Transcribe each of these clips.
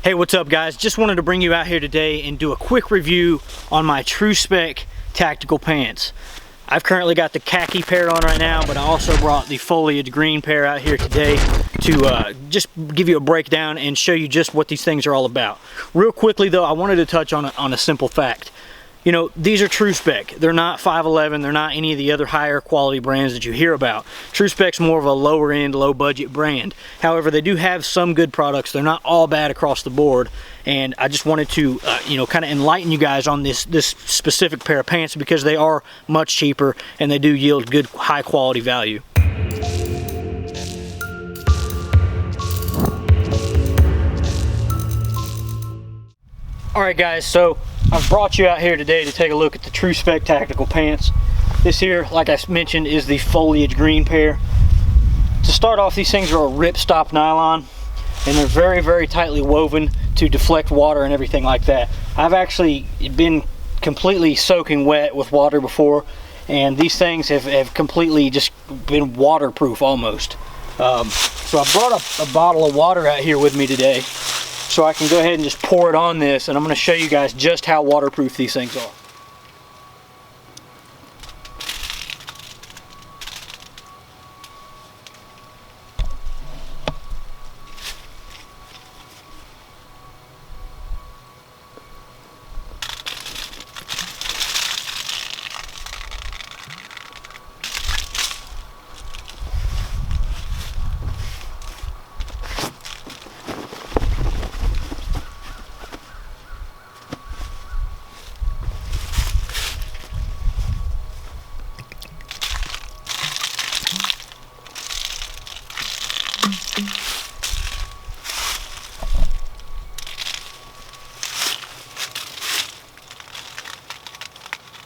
Hey, what's up guys? Just wanted to bring you out here today and do a quick review on my TRU-SPEC tactical pants. I've currently got the khaki pair on right now, but I also brought the foliage green pair out here today to just give you a breakdown and show you just what these things are all about. Real quickly though, I wanted to touch on a simple fact. You know, these are TRU-SPEC. They're not 511. They're not any of the other higher quality brands that you hear about. TRU-SPEC's more of a lower end, low budget brand. However, they do have some good products. They're not all bad across the board. And I just wanted to, kind of enlighten you guys on this specific pair of pants because they are much cheaper and they do yield good, high quality value. Alright guys, so I've brought you out here today to take a look at the TRU-SPEC tactical pants. This here, like I mentioned, is the foliage green pair. To start off, these things are a ripstop nylon and they're very, very tightly woven to deflect water and everything like that. I've actually been completely soaking wet with water before, and these things have completely just been waterproof almost. So I brought a bottle of water out here with me today, so I can go ahead and just pour it on this, and I'm going to show you guys just how waterproof these things are.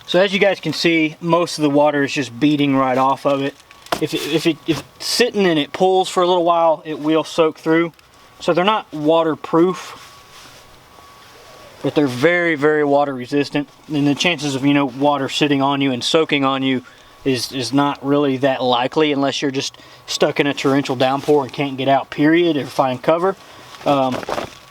So as you guys can see, most of the water is just beading right off of it. If it's sitting and it pulls for a little while, it will soak through. So they're not waterproof, but they're very, very water resistant. And the chances of, water sitting on you and soaking on you is not really that likely unless you're just stuck in a torrential downpour and can't get out, period, or find cover.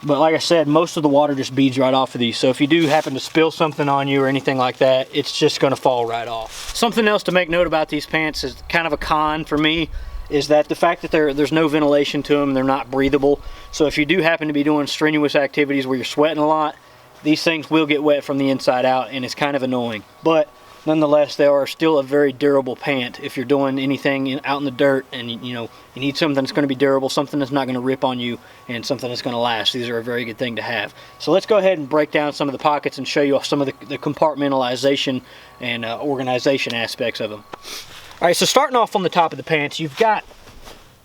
But like I said, most of the water just beads right off of these. So if you do happen to spill something on you or anything like that, it's just going to fall right off. Something else to make note about these pants is kind of a con for me, is that the fact that there's no ventilation to them, they're not breathable. So if you do happen to be doing strenuous activities where you're sweating a lot, these things will get wet from the inside out, and it's kind of annoying. But nonetheless, they are still a very durable pant if you're doing anything out in the dirt and you need something that's going to be durable, something that's not going to rip on you, and something that's going to last. These are a very good thing to have. So let's go ahead and break down some of the pockets and show you some of the compartmentalization and organization aspects of them. All right, so starting off on the top of the pants, you've got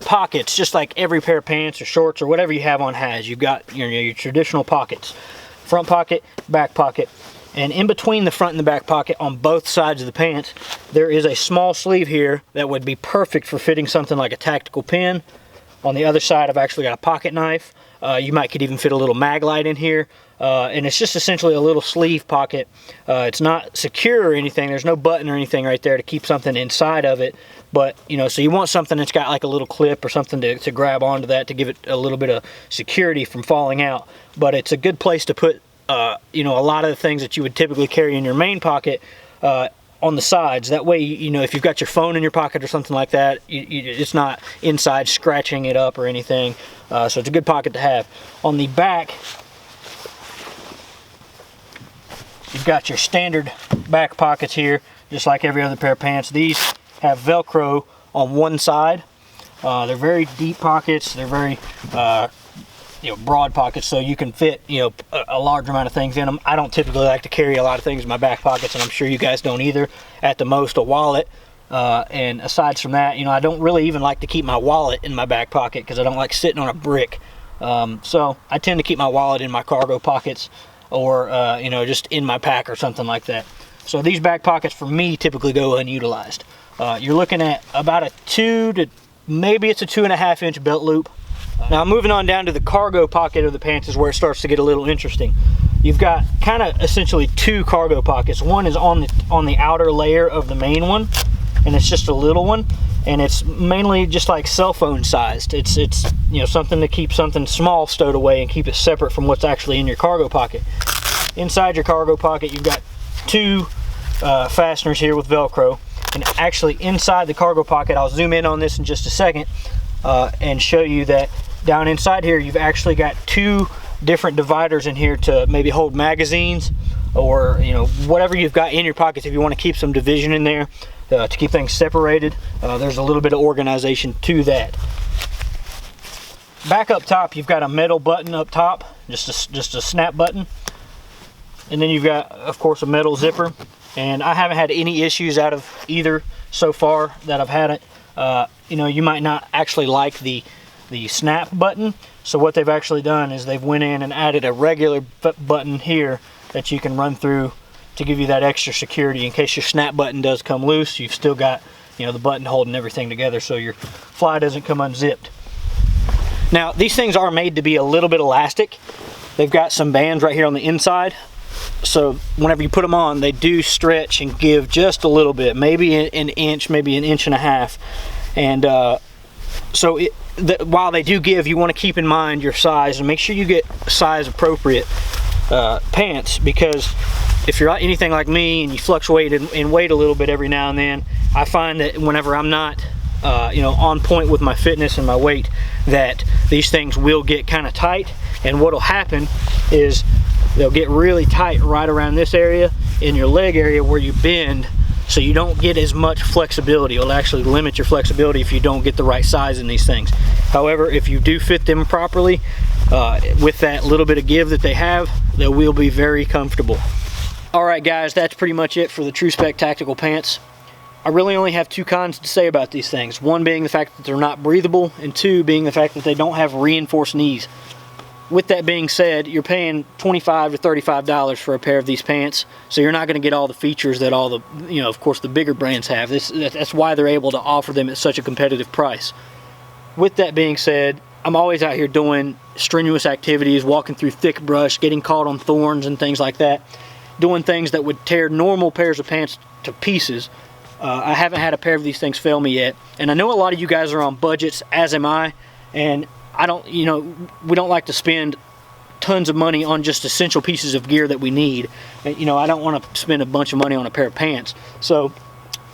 pockets just like every pair of pants or shorts or whatever you have on has. You've got your traditional pockets. Front pocket, back pocket. And in between the front and the back pocket on both sides of the pants, there is a small sleeve here that would be perfect for fitting something like a tactical pen. On the other side, I've actually got a pocket knife. You could even fit a little mag light in here. And it's just essentially a little sleeve pocket. It's not secure or anything. There's no button or anything right there to keep something inside of it. But, so you want something that's got like a little clip or something to grab onto that to give it a little bit of security from falling out. But it's a good place to put a lot of the things that you would typically carry in your main pocket on the sides. That way, if you've got your phone in your pocket or something like that, it's not inside scratching it up or anything. So it's a good pocket to have. On the back, you've got your standard back pockets here, just like every other pair of pants. These have Velcro on one side. They're very deep pockets. They're very broad pockets, so you can fit a large amount of things in them. I don't typically like to carry a lot of things in my back pockets, and I'm sure you guys don't either. At the most, a wallet, and aside from that, I don't really even like to keep my wallet in my back pocket because I don't like sitting on a brick. So I tend to keep my wallet in my cargo pockets or just in my pack or something like that. So these back pockets for me typically go unutilized. You're looking at about a 2 to maybe it's a 2.5 inch belt loop. Now moving on down to the cargo pocket of the pants is where it starts to get a little interesting. You've got kind of essentially two cargo pockets. One is on the outer layer of the main one, and it's just a little one. and it's mainly just like cell phone sized. It's you know, something to keep something small stowed away and keep it separate from what's actually in your cargo pocket. Inside your cargo pocket, you've got two fasteners here with Velcro, and actually inside the cargo pocket, I'll zoom in on this in just a second and show you that down inside here you've actually got two different dividers in here to maybe hold magazines, or you know, whatever you've got in your pockets. If you want to keep some division in there to keep things separated, there's a little bit of organization to that. Back up top, you've got a metal button up top, just a snap button, and then you've got, of course, a metal zipper. And I haven't had any issues out of either so far that I've had it. You know, you might not actually like the snap button, so what they've actually done is they've went in and added a regular button here that you can run through to give you that extra security in case your snap button does come loose. You've still got, you know, the button holding everything together so your fly doesn't come unzipped. Now, these things are made to be a little bit elastic. They've got some bands right here on the inside, so whenever you put them on, they do stretch and give just a little bit, maybe an inch, maybe an inch and a half. And so while they do give, you want to keep in mind your size and make sure you get size appropriate pants, because if you're anything like me and you fluctuate in weight a little bit every now and then, I find that whenever I'm not you know, on point with my fitness and my weight, that these things will get kind of tight, and what'll happen is they'll get really tight right around this area in your leg area where you bend, so you don't get as much flexibility. It'll actually limit your flexibility if you don't get the right size in these things. However, if you do fit them properly, with that little bit of give that they have, they will be very comfortable. Alright guys, that's pretty much it for the TRU-SPEC tactical pants. I really only have two cons to say about these things. One being the fact that they're not breathable, and two being the fact that they don't have reinforced knees. With that being said, you're paying $25 to $35 for a pair of these pants, so you're not going to get all the features that all the, you know, of course, the bigger brands have. That's why they're able to offer them at such a competitive price. With that being said, I'm always out here doing strenuous activities, walking through thick brush, getting caught on thorns and things like that, doing things that would tear normal pairs of pants to pieces. I haven't had a pair of these things fail me yet, and I know a lot of you guys are on budgets, as am I, and I don't, you know, we don't like to spend tons of money on just essential pieces of gear that we need. You know, I don't want to spend a bunch of money on a pair of pants. So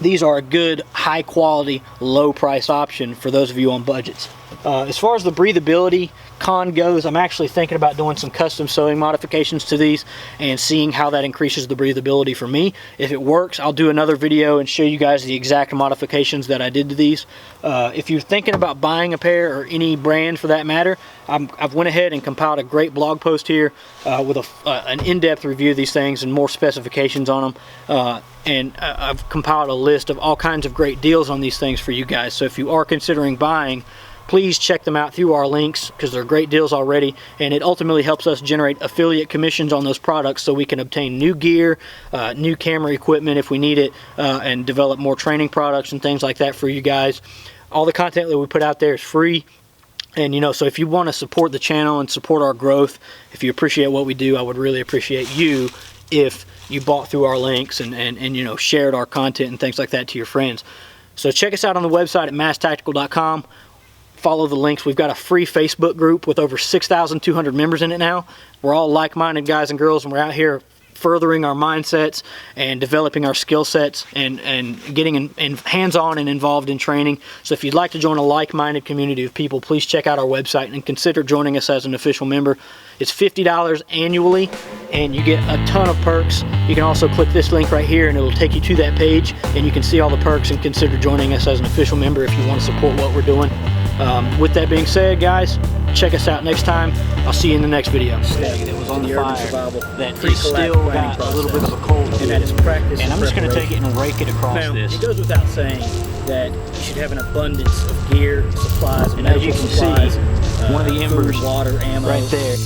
these are a good, high quality, low price option for those of you on budgets. As far as the breathability con goes, I'm actually thinking about doing some custom sewing modifications to these and seeing how that increases the breathability for me. If it works, I'll do another video and show you guys the exact modifications that I did to these. If you're thinking about buying a pair, or any brand for that matter, I've went ahead and compiled a great blog post here with an in-depth review of these things and more specifications on them. And I've compiled a list of all kinds of great deals on these things for you guys. So if you are considering buying, please check them out through our links, because they're great deals already, and it ultimately helps us generate affiliate commissions on those products so we can obtain new gear, new camera equipment if we need it, and develop more training products and things like that for you guys. All the content that we put out there is free. And you know, so if you want to support the channel and support our growth, if you appreciate what we do, I would really appreciate you if you bought through our links and you know, shared our content and things like that to your friends. So check us out on the website at M.A.S.K.tactical.com. Follow the links. We've got a free Facebook group with over 6,200 members in it now. We're all like-minded guys and girls, and we're out here furthering our mindsets and developing our skill sets and getting hands-on and involved in training. So if you'd like to join a like-minded community of people, please check out our website and consider joining us as an official member. It's $50 annually, and you get a ton of perks. You can also click this link right here and it'll take you to that page, and you can see all the perks and consider joining us as an official member if you want to support what we're doing. With that being said, guys, check us out next time. I'll see you in the next video. That was on the fire that is still got a little bit of a cold to it. And I'm just going to take it and rake it across this. It goes without saying that you should have an abundance of gear, supplies, and as you can see, one of the embers, water, ammo, right there.